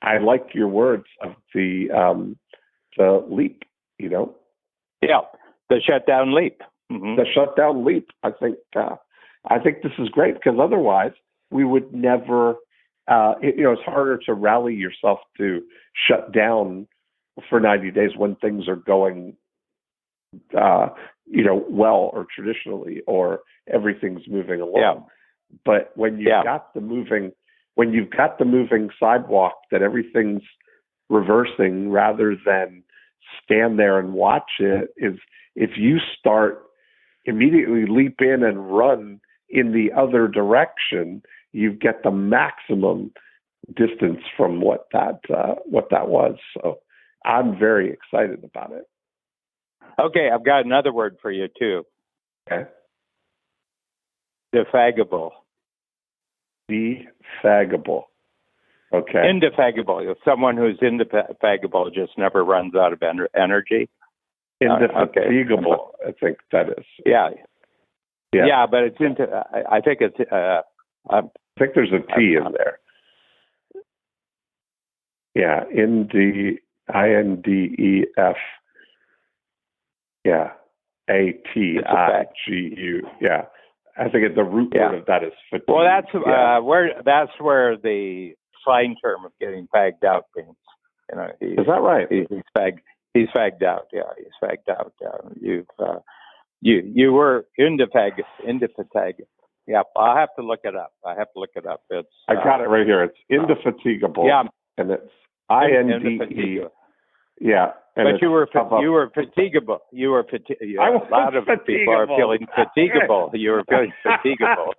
I like your words of the leap, Yeah, the shutdown leap. Mm-hmm. The shutdown leap. I think this is great because otherwise we would never, it's harder to rally yourself to shut down for 90 days when things are going, well or traditionally, or everything's moving along. Yeah. But when you've got the moving sidewalk, that everything's reversing rather than stand there and watch it, is if you start immediately leap in and run in the other direction, you get the maximum distance from what that was. So I'm very excited about it. Okay, I've got another word for you too. Okay. Defaggable. Defaggable. Okay. Indefatigable. Someone who's indefatigable just never runs out of energy. Indefatigable, I think that is. Yeah, but it's into. I think it's. I think there's a T in there. Yeah, INDEF. Yeah, ATIGU. Yeah, I think the root word of that is fatigue. Well, that's where the slang term of getting fagged out means. Is that right? He's fagged out. Yeah, he's fagged out. You were indefatigable. Yeah, I'll have to look it up. It's I got it right here. It's indefatigable. Yeah, and it's INDE. Yeah, but you were fatigable. You were fatigable. A lot of people are feeling fatigable. You were feeling fatigable,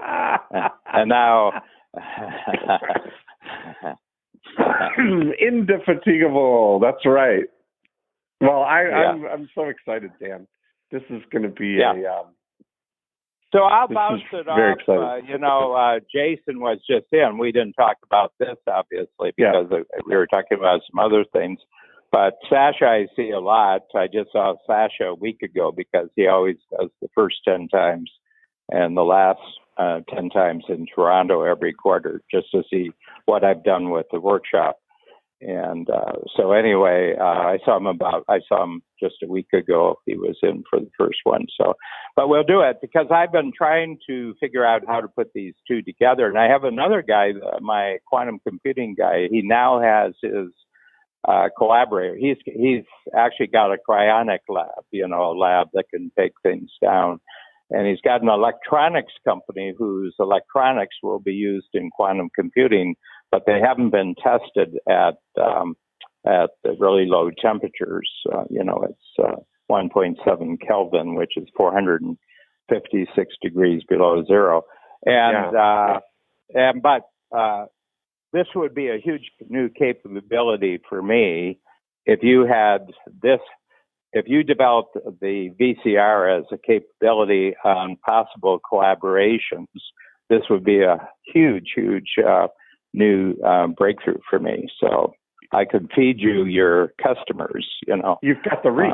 and now. Indefatigable. That's right. Well, I'm so excited, Dan. This is going to be So I'll bounce it off. Jason was just in. We didn't talk about this obviously because we were talking about some other things. But Sasha, I see a lot. I just saw Sasha a week ago because he always does the first 10 times and the last 10 times in Toronto every quarter just to see what I've done with the workshop. And so anyway, I saw him just a week ago. He was in for the first one. So, but we'll do it because I've been trying to figure out how to put these two together. And I have another guy, my quantum computing guy. He now has his collaborator. He's actually got a cryonic lab, a lab that can take things down. And he's got an electronics company whose electronics will be used in quantum computing, but they haven't been tested at the really low temperatures. It's 1.7 Kelvin, which is 456 degrees below zero. But this would be a huge new capability for me if you had this if you develop the VCR as a capability on possible collaborations, this would be a huge new breakthrough for me. So I could feed you your customers, You've got the reach.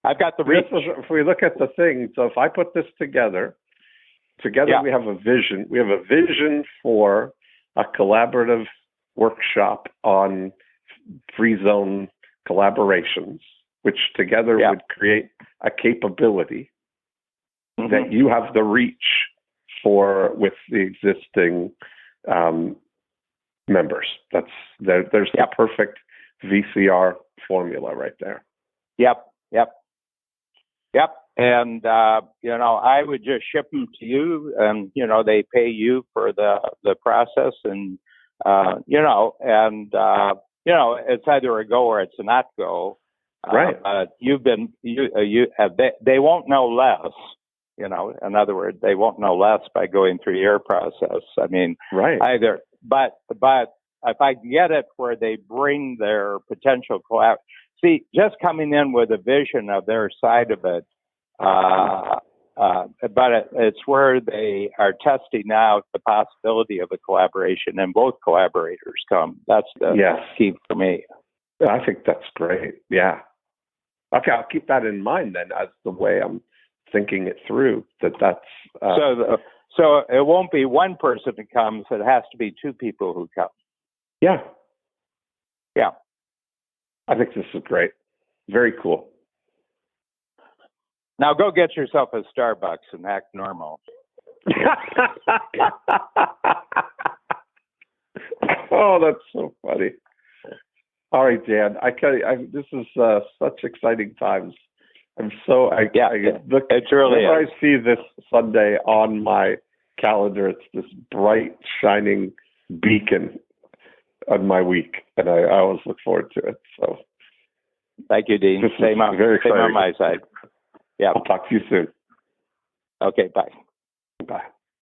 I've got the reach. If we look at the thing, so if I put this together Yeah. we have a vision. We have a vision for a collaborative workshop on free zone collaborations, which together would create a capability that you have the reach for with the existing members. There's the perfect VCR formula right there. Yep. And, I would just ship them to you and, they pay you for the process and, it's either a go or it's a not go. Right. They won't know less, in other words, they won't know less by going through your process. I mean, either, but if I get it where they bring their potential just coming in with a vision of their side of it, but it's where they are testing out the possibility of a collaboration and both collaborators come. That's the key for me. I think that's great. Yeah. Okay, I'll keep that in mind then as the way I'm thinking it through. That's so it won't be one person who comes. It has to be two people who come. Yeah. Yeah. I think this is great. Very cool. Now go get yourself a Starbucks and act normal. Oh, that's so funny. All right, Dan. This is such exciting times. I'm so it's really whenever I see this Sunday on my calendar, it's this bright, shining beacon on my week, and I always look forward to it. So, thank you, Dean. Same on my side. Yeah. I'll talk to you soon. Okay. Bye. Bye.